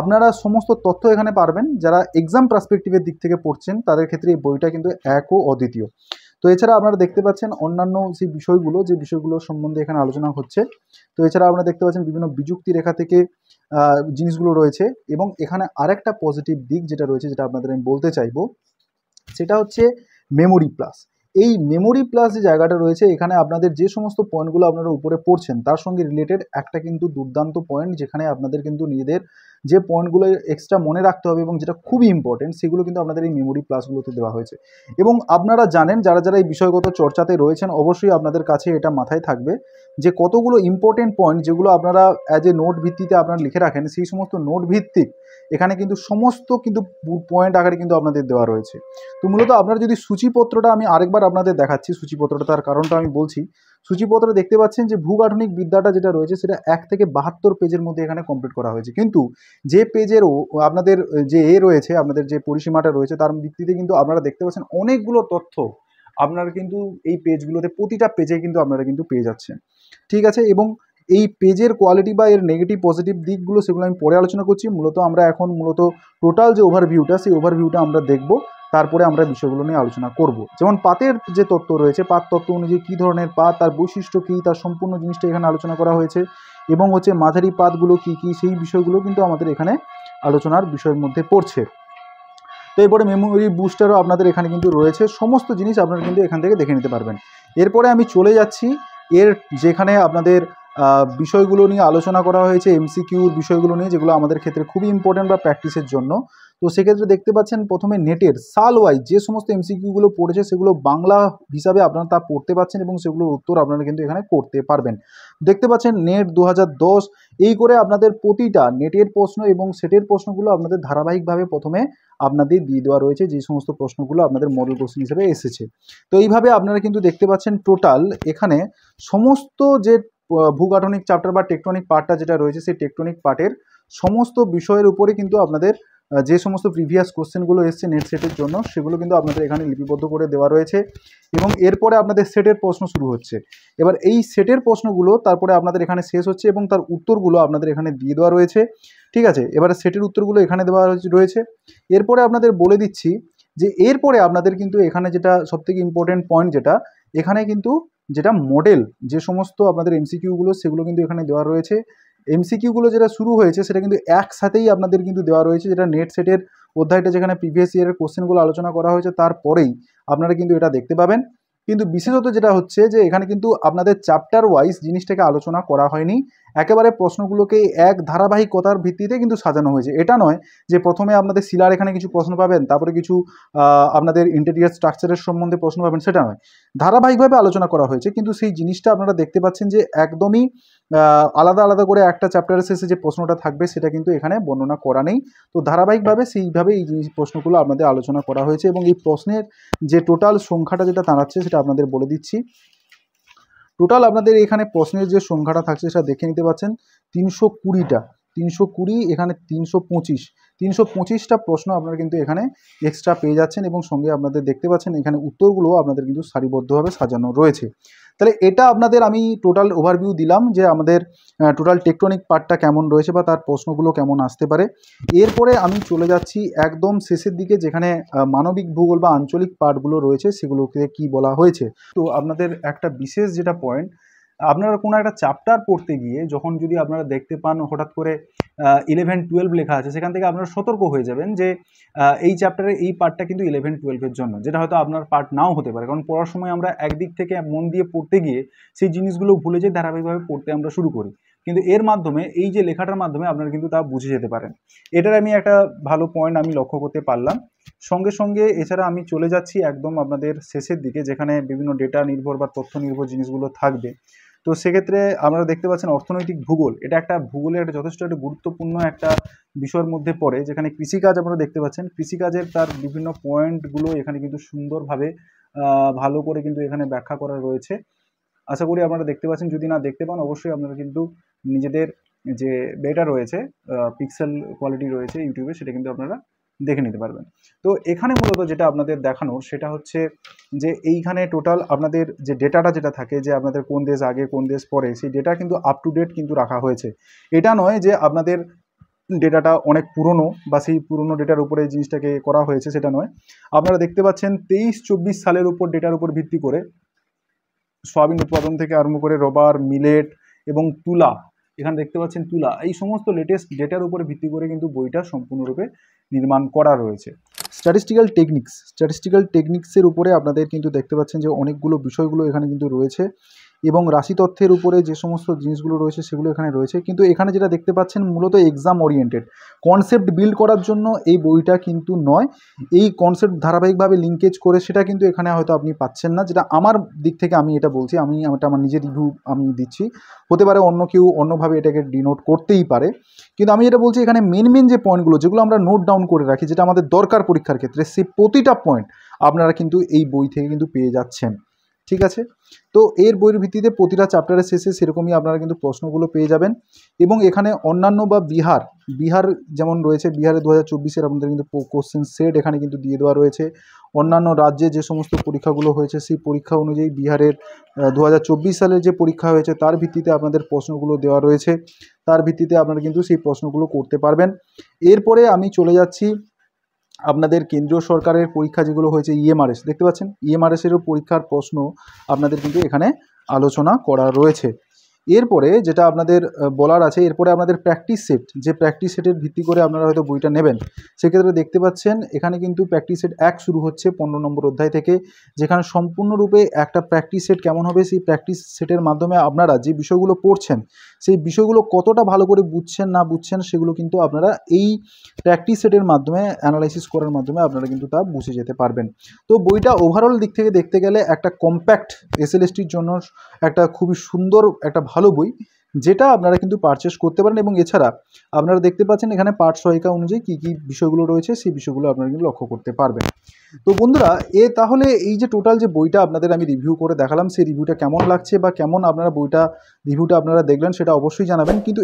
আপনারা সমস্ত তথ্য এখানে পারবেন। যারা এক্সাম পার্সপেক্টিভের দিক থেকে পড়ছেন তাদের ক্ষেত্রে এই বইটা কিন্তু এক ও অদ্বিতীয়। তো এছাড়া আপনারা দেখতে পাচ্ছেন অন্যান্য যে বিষয়গুলো সম্বন্ধে এখানে আলোচনা হচ্ছে। তো এছাড়া আপনারা দেখতে পাচ্ছেন বিভিন্ন বিযুক্তি রেখা থেকে জিনিসগুলো রয়েছে। এবং এখানে আরেকটা পজিটিভ দিক যেটা রয়েছে, যেটা আপনাদের আমি বলতে চাইবো, সেটা হচ্ছে মেমোরি প্লাস। এই মেমোরি প্লাস যে জায়গাটা রয়েছে, এখানে আপনাদের যে সমস্ত পয়েন্টগুলো আপনারা উপরে পড়ছেন তার সঙ্গে রিলেটেড একটা কিন্তু দুর্দান্ত পয়েন্ট, যেখানে আপনাদের কিন্তু নিজেদের যে পয়েন্টগুলো এক্সট্রা মনে রাখতে হবে এবং যেটা খুবই ইম্পর্টেন্ট সেগুলো কিন্তু আপনাদের এই মেমোরি প্লাসগুলোতে দেওয়া হয়েছে। এবং আপনারা জানেন, যারা যারা এই বিষয়গত চর্চাতে রয়েছেন, অবশ্যই আপনাদের কাছে এটা মাথায় থাকবে যে কতগুলো ইম্পর্টেন্ট পয়েন্ট যেগুলো আপনারা অ্যাজ এ নোট ভিত্তিতে আপনারা লিখে রাখেন, সেই সমস্ত নোট ভিত্তিক এখানে কিন্তু সমস্ত কিন্তু পয়েন্ট আকারে কিন্তু আপনাদের দেওয়া রয়েছে। তো মূলত আপনারা যদি সূচিপত্রটা আমি আরেকবার আপনাদের দেখাচ্ছি, সূচিপত্রটা তার কারণটা আমি বলছি। সূচিপত্র দেখতে পাচ্ছেন যে ভূগাঠনিক বিদ্যাটা যেটা রয়েছে সেটা 1 থেকে 72 পেজের মধ্যে এখানে কমপ্লিট করা হয়েছে, কিন্তু যে পেজের আপনাদের যে রয়েছে, আপনাদের যে পরিসীমাটা রয়েছে তার ভিত্তিতে কিন্তু আপনারা দেখতে পাচ্ছেন অনেকগুলো তথ্য আপনারা কিন্তু এই পেজগুলোতে, প্রতিটা পেজে কিন্তু আপনারা কিন্তু পেয়ে যাচ্ছেন। ঠিক আছে, এবং এই পেজের কোয়ালিটি বা এর নেগেটিভ পজিটিভ দিকগুলো সেগুলো আমি পরে আলোচনা করছি। মূলত আমরা এখন টোটাল যে ওভারভিউটা, সেই ওভারভিউটা আমরা দেখব, তারপরে আমরা বিষয়গুলো নিয়ে আলোচনা করব। যেমন পাতের যে তত্ত্ব রয়েছে, পাত তত্ত্ব অনুযায়ী কী ধরনের পাত, তার বৈশিষ্ট্য কী, তার সম্পূর্ণ জিনিসটা এখানে আলোচনা করা হয়েছে, এবং মাঝারি পাতগুলো কী কী, সেই বিষয়গুলো কিন্তু আমাদের এখানে আলোচনার বিষয়ের মধ্যে পড়ছে। তো এরপরে মেমোরি বুস্টারও আপনাদের এখানে কিন্তু রয়েছে, সমস্ত জিনিস আপনারা কিন্তু এখান থেকে দেখে নিতে পারবেন। এরপরে আমি চলে যাচ্ছি এর যেখানে আপনাদের বিষয়গুলো নিয়ে আলোচনা করা হয়েছে, এমসিকিউর বিষয়গুলো নিয়ে, যেগুলো আমাদের ক্ষেত্রে খুবই ইম্পর্টেন্ট বা প্র্যাকটিসের জন্য। তো সেক্ষেত্রে দেখতে পাচ্ছেন প্রথমে নেটের সাল ওয়াইজ যে সমস্ত এমসিকিউগুলো পড়েছে সেগুলো বাংলা হিসাবে আপনারা তা পড়তে পারছেন এবং সেগুলোর উত্তর আপনারা কিন্তু এখানে করতে পারবেন। দেখতে পাচ্ছেন নেট 2010 এই করে আপনাদের প্রতিটা নেটের প্রশ্ন এবং সেটের প্রশ্নগুলো আপনাদের ধারাবাহিকভাবে প্রথমে আপনাদের দিয়ে দেওয়া রয়েছে, যে সমস্ত প্রশ্নগুলো আপনাদের মডেল কোশ্চেন হিসেবে এসেছে। তো এইভাবে আপনারা কিন্তু দেখতে পাচ্ছেন টোটাল এখানে সমস্ত যে ভূগাঠনিক চ্যাপ্টার বা টেকটনিক পার্টটা যেটা রয়েছে, সেই টেকটনিক পার্টের সমস্ত বিষয়ের উপরে কিন্তু আপনাদের যে সমস্ত প্রিভিয়াস কোশ্চেনগুলো এসছে নেট সেটের জন্য, সেগুলো কিন্তু আপনাদের এখানে লিপিবদ্ধ করে দেওয়া রয়েছে। এবং এরপরে আপনাদের সেটের প্রশ্ন শুরু হচ্ছে। এবার এই সেটের প্রশ্নগুলো তারপরে আপনাদের এখানে শেষ হচ্ছে এবং তার উত্তরগুলো আপনাদের এখানে দিয়ে দেওয়া রয়েছে। ঠিক আছে, এবারে সেটের উত্তরগুলো এখানে দেওয়া রয়েছে। এরপরে আপনাদের বলে দিচ্ছি যে এরপরে আপনাদের কিন্তু এখানে যেটা সবথেকে ইম্পর্টেন্ট পয়েন্ট, যেটা এখানে কিন্তু যেটা মডেল যে সমস্ত আপনাদের এমসিকিউগুলো সেগুলো কিন্তু এখানে দেওয়া রয়েছে। এমসিকিউগুলো যেটা শুরু হয়েছে সেটা কিন্তু একসাথেই আপনাদের কিন্তু দেওয়া রয়েছে, যেটা নেট সেটের অধ্যায়টা যেখানে প্রিভিয়াস ইয়ারের কোশ্চেনগুলো আলোচনা করা হয়েছে তারপরেই আপনারা কিন্তু এটা দেখতে পাবেন। কিন্তু বিশেষত যেটা হচ্ছে যে এখানে কিন্তু আপনাদের চ্যাপ্টার ওয়াইজ জিনিসটাকে আলোচনা করা হয়নি, একেবারে প্রশ্নগুলোকে এক ধারাবাহিকতার ভিত্তিতে কিন্তু সাজানো হয়েছে। এটা নয় যে প্রথমে আপনাদের শিলার এখানে কিছু প্রশ্ন পাবেন, তারপরে কিছু আপনাদের ইন্টেরিয়ার স্ট্রাকচারের সম্বন্ধে প্রশ্ন পাবেন, সেটা নয়, ধারাবাহিকভাবে আলোচনা করা হয়েছে। কিন্তু সেই জিনিসটা আপনারা দেখতে পাচ্ছেন যে একদমই আলাদা আলাদা করে একটা চ্যাপ্টারের শেষে যে প্রশ্নটা থাকবে সেটা কিন্তু এখানে বর্ণনা করা নেই। তো ধারাবাহিকভাবে সেইভাবে এই জিনিস প্রশ্নগুলো আপনাদের আলোচনা করা হয়েছে এবং এই প্রশ্নের যে টোটাল সংখ্যাটা যেটা দাঁড়াচ্ছে সেটা আপনাদের বলে দিচ্ছি। টোটাল আপনাদের এখানে প্রশ্নের যে সংখ্যাটা থাকছে সেটা দেখে নিতে পাচ্ছেন, 320টা, 320, এখানে 325টা প্রশ্ন আপনারা কিন্তু এখানে এক্সট্রা পেয়ে যাচ্ছেন এবং সঙ্গে আপনাদের দেখতে পাচ্ছেন এখানে উত্তরগুলো আপনাদের কিন্তু সারিবদ্ধভাবে সাজানো রয়েছে। তাহলে এটা আপনাদের আমি টোটাল ওভারভিউ দিলাম যে আমাদের টোটাল টেকটনিক পার্টটা কেমন রয়েছে বা তার প্রশ্নগুলো কেমন আসতে পারে। এরপরে আমি চলে যাচ্ছি একদম শেষের দিকে, যেখানে মানবিক ভূগোল বা আঞ্চলিক পার্টগুলো রয়েছে সেগুলোকে কি বলা হয়েছে। তো আপনাদের একটা বিশেষ যেটা পয়েন্ট, আপনারা কোনো একটা চ্যাপ্টার পড়তে গিয়ে যখন যদি আপনারা দেখতে পান হঠাৎ করে 11-12 লেখা আছে, সেখান থেকে আপনারা সতর্ক হয়ে যাবেন যে এই চ্যাপ্টারের এই পার্টটা কিন্তু 11-12-এর জন্য, যেটা হয়তো আপনার পার্ট নাও হতে পারে। কারণ পড়ার সময় আমরা একদিক থেকে মন দিয়ে পড়তে গিয়ে সেই জিনিসগুলো ভুলে যাই, ধারাবাহিকভাবে পড়তে আমরা শুরু করি, কিন্তু এর মাধ্যমে এই যে লেখাটার মাধ্যমে আপনারা কিন্তু তা বুঝে যেতে পারেন। এটার আমি একটা ভালো পয়েন্ট আমি লক্ষ্য করতে পারলাম। সঙ্গে সঙ্গে এছাড়া আমি চলে যাচ্ছি একদম আপনাদের শেষের দিকে, যেখানে বিভিন্ন ডেটা নির্ভর বা তথ্য নির্ভর জিনিসগুলো থাকবে। তো সেক্ষেত্রে আপনারা দেখতে পাচ্ছেন অর্থনৈতিক ভূগোল, এটা একটা ভূগোলের একটা যথেষ্ট একটা গুরুত্বপূর্ণ একটা বিষয়ের মধ্যে পড়ে, যেখানে কৃষিকাজ আপনারা দেখতে পাচ্ছেন, কৃষিকাজের তার বিভিন্ন পয়েন্টগুলো এখানে কিন্তু সুন্দরভাবে ভালো করে কিন্তু এখানে ব্যাখ্যা করা রয়েছে। আশা করি আপনারা দেখতে পাচ্ছেন, যদি না দেখতে পান অবশ্যই আপনারা কিন্তু নিজেদের যে বেটা রয়েছে, পিক্সেল কোয়ালিটি রয়েছে ইউটিউবে, সেটা কিন্তু আপনারা দেখে নিতে পারবেন। তো এখানে মূলত যেটা আপনাদের দেখানোর সেটা হচ্ছে যে এইখানে টোটাল আপনাদের যে ডেটাটা যেটা থাকে, যে আপনাদের কোন দেশ আগে কোন দেশ পরে, সেই ডেটা কিন্তু আপ টু ডেট কিন্তু রাখা হয়েছে। এটা নয় যে আপনাদের ডেটাটা অনেক পুরনো বা সেই পুরনো ডেটার উপরে জিনিসটাকে করা হয়েছে, সেটা নয়। আপনারা দেখতে পাচ্ছেন 23-24 সালের উপর ডেটার উপর ভিত্তি করে সয়াবিন উৎপাদন থেকে আরম্ভ করে রবার, মিলেট এবং তুলা, এখানে দেখতে পাচ্ছেন তুলা, এই সমস্ত লেটেস্ট ডেটার উপরে ভিত্তি করে কিন্তু বইটা সম্পূর্ণরূপে নির্মাণ করা রয়েছে। স্ট্যাটিস্টিক্যাল টেকনিক্সের উপরে আপনাদের কিন্তু দেখতে পাচ্ছেন যে অনেকগুলো বিষয়গুলো এখানে কিন্তু রয়েছে, এবং রাশি তথ্যের উপরে যে সমস্ত জিনিসগুলো রয়েছে সেগুলো এখানে রয়েছে। কিন্তু এখানে যেটা দেখতে পাচ্ছেন মূলত এক্সাম ওরিয়েন্টেড, কনসেপ্ট বিল্ড করার জন্য এই বইটা কিন্তু নয়। এই কনসেপ্ট ধারাবাহিকভাবে লিঙ্কেজ করে সেটা কিন্তু এখানে হয়তো আপনি পাচ্ছেন না, যেটা আমার দিক থেকে আমি এটা বলছি, এটা আমার নিজের রিভিউ আমি দিচ্ছি। হতে পারে অন্য কেউ অন্যভাবে এটাকে ডিনোট করতেই পারে, কিন্তু আমি এটা বলছি এখানে মেন যে পয়েন্টগুলো যেগুলো আমরা নোট ডাউন করে রাখি, যেটা আমাদের দরকার পরীক্ষার ক্ষেত্রে, সেই প্রতিটা পয়েন্ট আপনারা কিন্তু এই বই থেকে কিন্তু পেয়ে যাচ্ছেন। ঠিক আছে, তো এর বইয়ের ভিত্তিতে প্রতিটা চ্যাপ্টারের শেষে সেরকমই আপনারা কিন্তু প্রশ্নগুলো পেয়ে যাবেন। এবং এখানে অন্যান্য বা বিহার যেমন রয়েছে, বিহারে 2024-এর আপনাদের কিন্তু কোশ্চেন সেট এখানে কিন্তু দিয়ে দেওয়া রয়েছে। অন্যান্য রাজ্যে যে সমস্ত পরীক্ষাগুলো হয়েছে সেই পরীক্ষা অনুযায়ী বিহারের 2024 সালের যে পরীক্ষা হয়েছে তার ভিত্তিতে আপনাদের প্রশ্নগুলো দেওয়া রয়েছে, তার ভিত্তিতে আপনারা কিন্তু সেই প্রশ্নগুলো করতে পারবেন। এরপরে আমি চলে যাচ্ছি আপনাদের কেন্দ্রীয় সরকারের পরীক্ষা যেগুলো হয়েছে, ইএমআরএস দেখতে পাচ্ছেন, ইএমআরএসেরও পরীক্ষার প্রশ্ন আপনাদের কিন্তু এখানে আলোচনা করা রয়েছে। এরপরে যেটা আপনাদের বলার আছে, এরপরে আপনাদের প্র্যাকটিস সেটের ভিত্তি করে আপনারা হয়তো বইটা নেবেন, সেক্ষেত্রে দেখতে পাচ্ছেন এখানে কিন্তু প্র্যাকটিস সেট 1 শুরু হচ্ছে 15 নম্বর অধ্যায় থেকে, যেখানে সম্পূর্ণরূপে একটা প্র্যাকটিস সেট কেমন হবে, সেই প্র্যাকটিস সেটের মাধ্যমে আপনারা যে বিষয়গুলো পড়ছেন সেই বিষয়গুলো কতটা ভালো করে বুঝছেন না বুঝছেন সেগুলো কিন্তু আপনারা এই প্র্যাকটিস সেটের মাধ্যমে অ্যানালাইসিস করার মাধ্যমে আপনারা কিন্তু তা বুঝে যেতে পারবেন। তো বইটা ওভারঅল দিক থেকে দেখতে গেলে একটা কম্প্যাক্ট এসএলএসটির জন্য একটা খুবই সুন্দর একটা ভালো বই, যেটা আপনারা কিন্তু পারচেস করতে পারেন। এবং এছাড়া আপনারা দেখতে পাচ্ছেন এখানে পাঠ সহায়িকা অনুযায়ী কী কী বিষয়গুলো রয়েছে সেই বিষয়গুলো আপনারা কিন্তু লক্ষ্য করতে পারবেন। তো বন্ধুরা, তাহলে এই যে টোটাল যে বইটা আপনাদের আমি রিভিউ করে দেখালাম, সেই রিভিউটা কেমন লাগছে বা কেমন আপনারা রিভিউটা আপনারা দেখলেন সেটা অবশ্যই জানাবেন। কিন্তু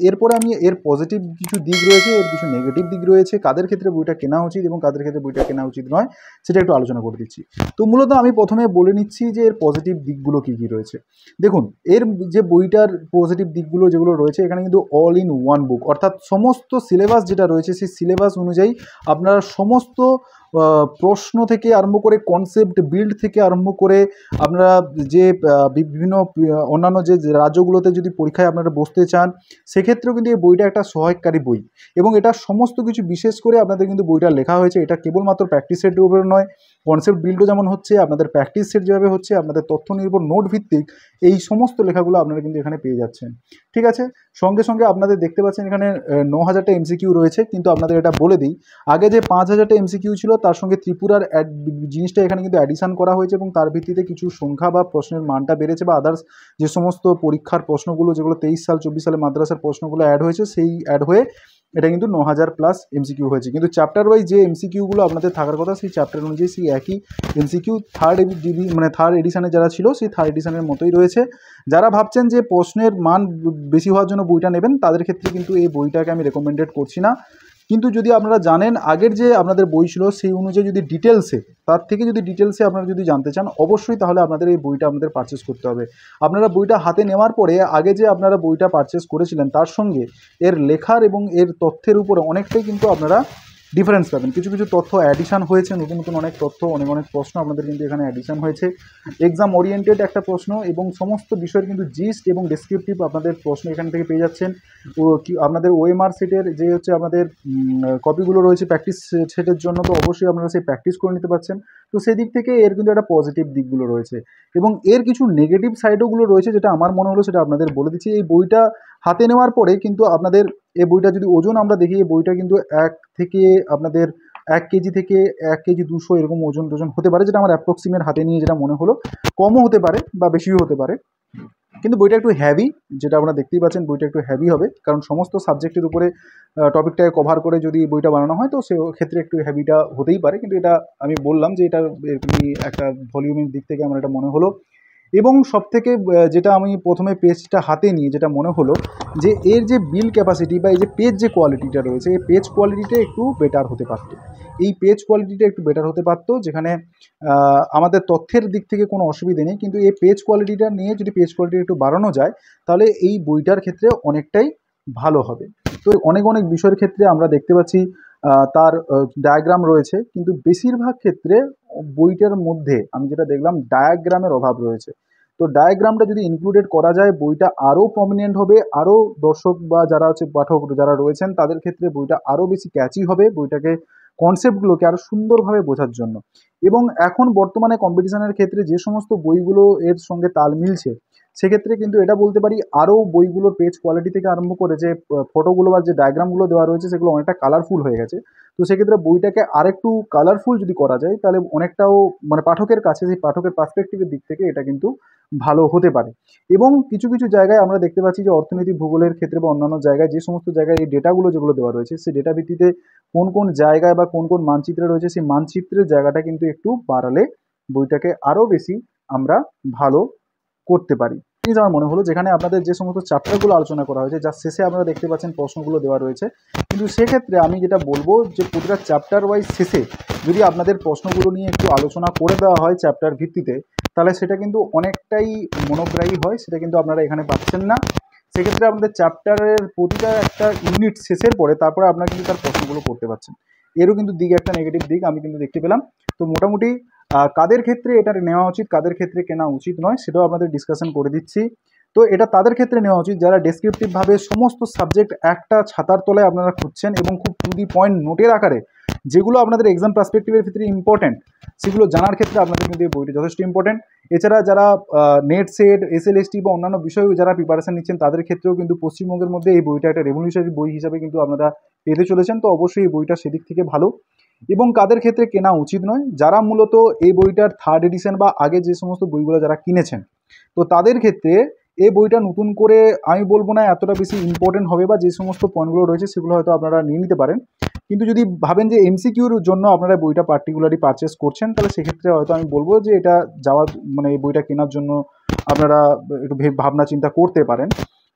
এরপরে আমি এর পজিটিভ কিছু দিক রয়েছে, এর কিছু নেগেটিভ দিক রয়েছে, কাদের ক্ষেত্রে বইটা কেনা উচিত এবং কাদের ক্ষেত্রে বইটা কেনা উচিত নয় সেটা একটু আলোচনা করে দিচ্ছি। তো মূলত আমি প্রথমে বলে নিচ্ছি যে এর পজিটিভ দিকগুলো কী কী রয়েছে। দেখুন, এর যে বইটার পজিটিভ দিকগুলো যেগুলো রয়েছে, এখানে কিন্তু অল ইন ওয়ান বুক, অর্থাৎ সমস্ত সিলেবাস যেটা রয়েছে সেই সিলেবাস অনুযায়ী আপনারা সমস্ত প্রশ্ন থেকে আরম্ভ করে কনসেপ্ট বিল্ড থেকে আরম্ভ করে আপনারা যে বিভিন্ন অন্যান্য যে রাজ্যগুলোতে যদি পরীক্ষায় আপনারা বসতে চান সেক্ষেত্রেও কিন্তু এই বইটা একটা সহায়কারী বই, এবং এটা সমস্ত কিছু বিশেষ করে আপনাদের কিন্তু বইটা লেখা হয়েছে। এটা কেবলমাত্র প্র্যাকটিস সেটের উপরে নয়, কনসেপ্ট বিল্ডও যেমন হচ্ছে, আপনাদের প্র্যাকটিস সেট যেভাবে হচ্ছে, আপনাদের তথ্য নির্ভর নোট ভিত্তিক এই সমস্ত লেখাগুলো আপনারা কিন্তু এখানে পেয়ে যাচ্ছেন। ঠিক আছে, সঙ্গে সঙ্গে আপনাদের দেখতে পাচ্ছেন এখানে 9000টা এমসিকিউ রয়েছে, কিন্তু আপনাদের এটা বলে দিই, আগে যে 5000টা এমসিকিউ ছিল তার সঙ্গে ত্রিপুরার জিনিসটা এখানে কিন্তু অ্যাডিশন করা হয়েছে, এবং তার ভিত্তিতে কিছু সংখ্যা বা প্রশ্নের মানটা বেড়েছে, বা আদার্স যে সমস্ত পরীক্ষার প্রশ্নগুলো যেগুলো 23 সাল 24 সালে মাদ্রাসার প্রশ্নগুলো অ্যাড হয়েছে, সেই অ্যাড হয়ে এটা কিন্তু 9000+ এমসিকিউ হয়েছে। কিন্তু চ্যাপ্টার ওয়াইজ যে এমসিকিউগুলো আপনাদের থাকার কথা সেই চ্যাপ্টার অনুযায়ী সেই একই এমসিকিউ থার্ড এডিশনে যারা ছিল সেই থার্ড এডিশনের মতোই রয়েছে। যারা ভাবছেন যে প্রশ্নের মান বেশি হওয়ার জন্য বইটা নেবেন, তাদের ক্ষেত্রে কিন্তু এই বইটাকে আমি রেকমেন্ডেড করছি না। কিন্তু যদি আপনারা জানেন আগের যে আপনাদের বই ছিল সেই অনুযায়ী যদি ডিটেলসে আপনারা যদি জানতে চান, অবশ্যই তাহলে আপনাদের এই বইটা আপনাদের পারচেস করতে হবে। আপনারা বইটা হাতে নেওয়ার পরে আগে যে আপনারা বইটা পারচেস করেছিলেন তার সঙ্গে এর লেখার এবং এর তথ্যের উপরে অনেকটাই কিন্তু আপনারা ডিফারেন্স পাবেন। কিছু কিছু তথ্য অ্যাডিশন হয়েছে, নতুন নতুন অনেক তথ্য, অনেক প্রশ্ন আপনাদের কিন্তু এখানে অ্যাডিশন হয়েছে। এক্সাম ওরিয়েন্টেড একটা প্রশ্ন এবং সমস্ত বিষয়ের কিন্তু জিস্ট এবং ডেসক্রিপটিভ আপনাদের প্রশ্ন এখান থেকে পেয়ে যাচ্ছেন। আপনাদের ওএমআর সেটের যে হচ্ছে আপনাদের কপিগুলো রয়েছে প্র্যাকটিস সেটের জন্য, তো অবশ্যই আপনারা সেই প্র্যাকটিস করে নিতে পারছেন। তো সেই দিক থেকে এর কিন্তু একটা পজিটিভ দিকগুলো রয়েছে, এবং এর কিছু নেগেটিভ সাইডগুলো রয়েছে, যেটা আমার মনে হলো সেটা আপনাদের বলে দিচ্ছি। এই বইটা হাতে নেওয়ার পরে কিন্তু আপনাদের এই বইটা যদি ওজন আমরা দেখি, এই বইটা কিন্তু 1 কেজি থেকে 1 কেজি 200 এরকম ওজন হতে পারে, যেটা আমার অ্যাপ্রক্সিমেট হাতে নিয়ে যেটা মনে হলো। কমও হতে পারে বা বেশিও হতে পারে, কিন্তু বইটা একটু হ্যাভি, যেটা আপনারা দেখতেই পাচ্ছেন বইটা একটু হ্যাভি হবে, কারণ সমস্ত সাবজেক্টের উপরে টপিকটাকে কভার করে যদি বইটা বানানো হয় তো সে ক্ষেত্রে একটু হ্যাভিটা হতেই পারে। কিন্তু এটা আমি বললাম যে এটা এরকমই একটা ভলিউমের দিক থেকে আমার এটা মনে হলো। এবং সবথেকে যেটা আমি প্রথমে পেজটা হাতে নিয়ে যেটা মনে হলো যে এর যে বিল ক্যাপাসিটি বা এই যে পেজ যে কোয়ালিটিটা রয়েছে, এই পেজ কোয়ালিটিটা একটু বেটার হতে পারতো। যেখানে আমাদের তথ্যের দিক থেকে কোনো অসুবিধে নেই, কিন্তু এই পেজ কোয়ালিটিটা নিয়ে যদি পেজ কোয়ালিটি একটু বাড়ানো যায় তাহলে এই বইটার ক্ষেত্রে অনেকটাই ভালো হবে। তো অনেক বিষয়ের ক্ষেত্রে আমরা দেখতে পাচ্ছি তার ডায়াগ্রাম রয়েছে, কিন্তু বেশিরভাগ ক্ষেত্রে বইটার মধ্যে আমি যেটা দেখলাম ডায়াগ্রামের অভাব রয়েছে। তো ডায়াগ্রামটা যদি ইনক্লুডেড করা যায় বইটা আরও প্রমিনেন্ট হবে, আরও দর্শক বা যারা হচ্ছে পাঠক যারা রয়েছেন তাদের ক্ষেত্রে বইটা আরও বেশি ক্যাচি হবে, বইটাকে কনসেপ্টগুলোকে আরও সুন্দরভাবে বোঝার জন্য। এবং এখন বর্তমানে কম্পিটিশনের ক্ষেত্রে যে সমস্ত বইগুলো এর সঙ্গে তাল মিলছে, সেক্ষেত্রে কিন্তু এটা বলতে পারি আরও বইগুলোর পেজ কোয়ালিটি থেকে আরম্ভ করে যে ফটোগুলো বা যে ডায়াগ্রামগুলো দেওয়া রয়েছে সেগুলো অনেকটা কালারফুল হয়ে গেছে। তো সেক্ষেত্রে বইটাকে আরেকটু কালারফুল যদি করা যায় তাহলে অনেকটাও মানে পাঠকের কাছে, সেই পাঠকের পার্সপেক্টিভের দিক থেকে এটা কিন্তু ভালো হতে পারে। এবং কিছু কিছু জায়গায় আমরা দেখতে পাচ্ছি যে অর্থনীতি ভূগোলের ক্ষেত্রে বা অন্যান্য জায়গায় যে সমস্ত জায়গায় এই ডেটাগুলো যেগুলো দেওয়া রয়েছে, সেই ডেটা ভিত্তিতে কোন কোন জায়গায় বা কোন কোন মানচিত্রে রয়েছে, সেই মানচিত্রের জায়গাটা কিন্তু একটু বাড়ালে বইটাকে আরও বেশি আমরা ভালো করতে পারি। জিনিস আমার মনে হলো, যেখানে আপনাদের যে সমস্ত চ্যাপ্টারগুলো আলোচনা করা হয়েছে, যার শেষে আপনারা দেখতে পাচ্ছেন প্রশ্নগুলো দেওয়া রয়েছে, কিন্তু সেক্ষেত্রে আমি যেটা বলবো যে প্রতিটা চ্যাপ্টার ওয়াইজ শেষে যদি আপনাদের প্রশ্নগুলো নিয়ে একটু আলোচনা করে দেওয়া হয় চ্যাপ্টার ভিত্তিতে, তাহলে সেটা কিন্তু অনেকটাই মনোগ্রাহী হয়। সেটা কিন্তু আপনারা এখানে পাচ্ছেন না। সেক্ষেত্রে আপনাদের চ্যাপ্টারের প্রতিটা একটা ইউনিট শেষের পরে তারপরে আপনারা কিন্তু তার প্রশ্নগুলো করতে পারছেন। এরও কিন্তু দিক, একটা নেগেটিভ দিক আমি কিন্তু দেখতে পেলাম। তো মোটামুটি কাদের ক্ষেত্রে এটা নেওয়া উচিত, কাদের ক্ষেত্রে কেনা উচিত নয়, সেটাও আপনাদের ডিসকাশন করে দিচ্ছি। তো এটা তাদের ক্ষেত্রে নেওয়া উচিত যারা ডেসক্রিপটিভভাবে সমস্ত সাবজেক্ট একটা ছাতার তলায় আপনারা খুঁজছেন এবং খুব টু দি পয়েন্ট নোটের আকারে যেগুলো আপনাদের এক্সাম পার্সপেক্টিভের ক্ষেত্রে ইম্পর্টেন্ট, সেগুলো জানার ক্ষেত্রে আপনাদের কিন্তু এই বইটি যথেষ্ট ইম্পর্টেন্ট। এছাড়া যারা নেট সেট, SLST বা অন্যান্য বিষয়ে যারা প্রিপারেশন নিচ্ছেন তাদের ক্ষেত্রেও কিন্তু পশ্চিমবঙ্গের মধ্যে এই বইটা একটা রেভলিউশনারি বই হিসাবে কিন্তু আপনারা পেতে চলেছেন। তো অবশ্যই এই বইটা সেদিক থেকে ভালো। এবং কাদের ক্ষেত্রে কেনা উচিত নয়, যারা মূলত এই বইটার থার্ড এডিশন বা আগে যে সমস্ত বইগুলো যারা কিনেছেন, তো তাদের ক্ষেত্রে এই বইটা নতুন করে আমি বলবো না এতটা বেশি ইম্পর্টেন্ট হবে, বা যে সমস্ত পয়েন্টগুলো রয়েছে সেগুলো হয়তো আপনারা নিয়ে নিতে পারেন। কিন্তু যদি ভাবেন যে MCQর জন্য আপনারা বইটা পার্টিকুলারলি পারচেস করছেন, তাহলে সেক্ষেত্রে হয়তো আমি বলবো যে এটা যাওয়া মানে এই বইটা কেনার জন্য আপনারা একটু ভাবনা চিন্তা করতে পারেন।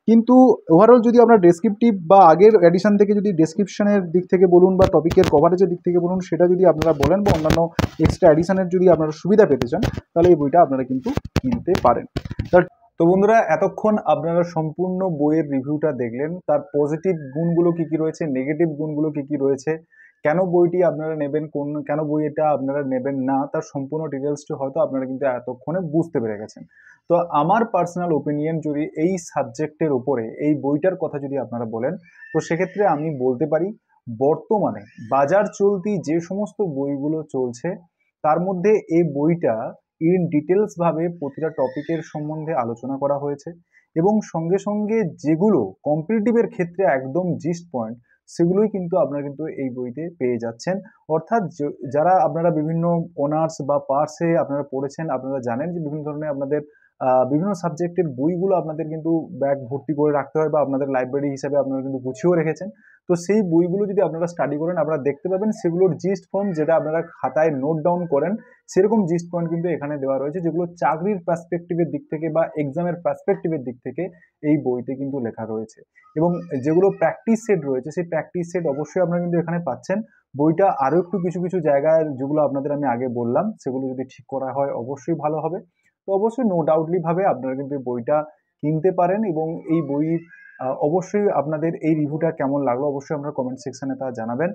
কিন্তু ওভারঅল যদি আমরা ডেসক্রিপটিভ বা আগের এডিশন থেকে যদি ডেসক্রিপশনের দিক থেকে বলুন বা টপিকের কভারেজের দিক থেকে বলুন, সেটা যদি আপনারা বলেন বা অন্যান্য এক্সট্রা এডিশনের যদি আপনারা সুবিধা পেতে চান, তাহলে এই বইটা আপনারা কিন্তু কিনতে পারেন। তো বন্ধুরা, এতক্ষণ আপনারা সম্পূর্ণ বইয়ের রিভিউটা দেখলেন। তার পজিটিভ গুণগুলো কী কী রয়েছে, নেগেটিভ গুণগুলো কী কী রয়েছে, কেন বইটি আপনারা নেবেন, কেন বইটা আপনারা নেবেন না, তার সম্পূর্ণ ডিটেলসটি হয়তো আপনারা কিন্তু এতক্ষণে বুঝতে পেরে গেছেন। তো আমার পার্সোনাল ওপিনিয়ন যদি এই সাবজেক্টের উপরে এই বইটার কথা যদি আপনারা বলেন, তো সেক্ষেত্রে আমি বলতে পারি বর্তমানে বাজার চলতি যে সমস্ত বইগুলো চলছে তার মধ্যে এই বইটা ইন ডিটেলস ভাবে প্রতিটা টপিকের সম্বন্ধে আলোচনা করা হয়েছে, এবং সঙ্গে সঙ্গে যেগুলো কম্পিটিটিভের ক্ষেত্রে একদম জিস্ট পয়েন্ট, সেগুলোই কিন্তু আপনারা কিন্তু এই বইতে পেয়ে যাচ্ছেন। অর্থাৎ যারা আপনারা বিভিন্ন অনার্স বা পার্সে আপনারা পড়েছেন, আপনারা জানেন যে বিভিন্ন ধরনের আপনাদের বিভিন্ন সাবজেক্টের বইগুলো আপনাদের কিন্তু ব্যাগ ভর্তি করে রাখতে হয়, বা আপনাদের লাইব্রেরি হিসাবে আপনারা কিন্তু গুছিয়েও রেখেছেন। তো সেই বইগুলো যদি আপনারা স্টাডি করেন, আপনারা দেখতে পাবেন সেগুলোর জিস্ট ফর্ম যেটা আপনারা খাতায় নোট ডাউন করেন, সেরকম জিস্ট পয়েন্ট কিন্তু এখানে দেওয়া রয়েছে, যেগুলো চাকরির পার্সপেক্টিভের দিক থেকে বা এক্সামের পার্সপেক্টিভের দিক থেকে এই বইতে কিন্তু লেখা রয়েছে। এবং যেগুলো প্র্যাকটিস সেট রয়েছে, সেই প্র্যাকটিস সেট অবশ্যই আপনারা কিন্তু এখানে পাচ্ছেন। বইটা আরও একটু কিছু কিছু জায়গায় যেগুলো আপনাদের আমি আগে বললাম, সেগুলো যদি ঠিক করা হয় অবশ্যই ভালো হবে। তো অবশ্যই নো ডাউটলি ভাবে আপনারা কিন্তু এই বইটা কিনতে পারেন। এবং এই বই অবশ্যই আপনাদের এই রিভিউটা কেমন লাগলো অবশ্যই আপনারা কমেন্ট সেকশনে তা জানাবেন।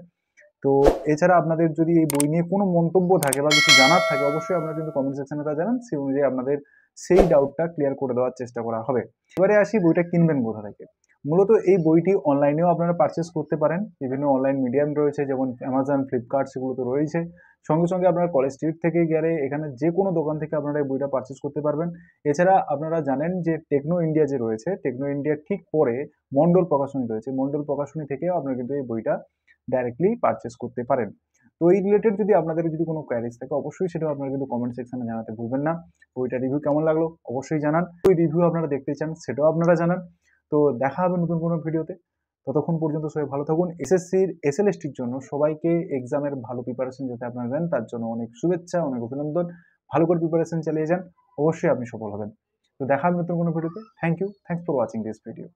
তো এছাড়া আপনাদের যদি এই বই নিয়ে কোনো মন্তব্য থাকে বা কিছু জানার থাকে, অবশ্যই আপনারা কিন্তু কমেন্ট সেকশনে তা জানান, সেই অনুযায়ী আপনাদের সেই ডাউটটা ক্লিয়ার করে দেওয়ার চেষ্টা করা হবে। এবারে আসি বইটা কিনবেন কোথা থেকে। মূলত এই বইটি অনলাইনেও আপনারা পারচেস করতে পারেন। বিভিন্ন অনলাইন মিডিয়াম রয়েছে, যেমন অ্যামাজন, ফ্লিপকার্ট, সেগুলো তো রয়েছে। সঙ্গে সঙ্গে আপনারা কলেজ স্ট্রিট থেকে গেলে এখানে যে কোনো দোকান থেকে আপনারা এই বইটা পারচেস করতে পারবেন। এছাড়া আপনারা জানেন যে টেকনো ইন্ডিয়া যে রয়েছে, টেকনো ইন্ডিয়ার ঠিক পরে মন্ডল প্রকাশনী রয়েছে, মন্ডল প্রকাশনী থেকেও আপনারা কিন্তু এই বইটা ডাইরেক্টলি পারচেস করতে পারেন। তো এই রিলেটেড যদি আপনাদের যদি কোনো কোয়ারিজ থাকে, অবশ্যই সেটাও আপনারা কিন্তু কমেন্ট সেকশনে জানাতে ভুলবেন না। বইটা রিভিউ কেমন লাগলো অবশ্যই জানান। ওই রিভিউ আপনারা দেখতে চান সেটাও আপনারা জানান। তো দেখা হবে নতুন কোনো ভিডিওতে। ততক্ষণ পর্যন্ত সবাই ভালো থাকুন। SSCর SLSTর জন্য সবাইকে এক্সামের ভালো প্রিপারেশন যাতে আপনারা নেন, তার জন্য অনেক শুভেচ্ছা, অনেক অভিনন্দন। ভালো করে প্রিপারেশন চালিয়ে যান, অবশ্যই আপনি সফল হবেন। তো দেখা হবে নতুন কোনো ভিডিওতে। Thank you, thanks for watching this video.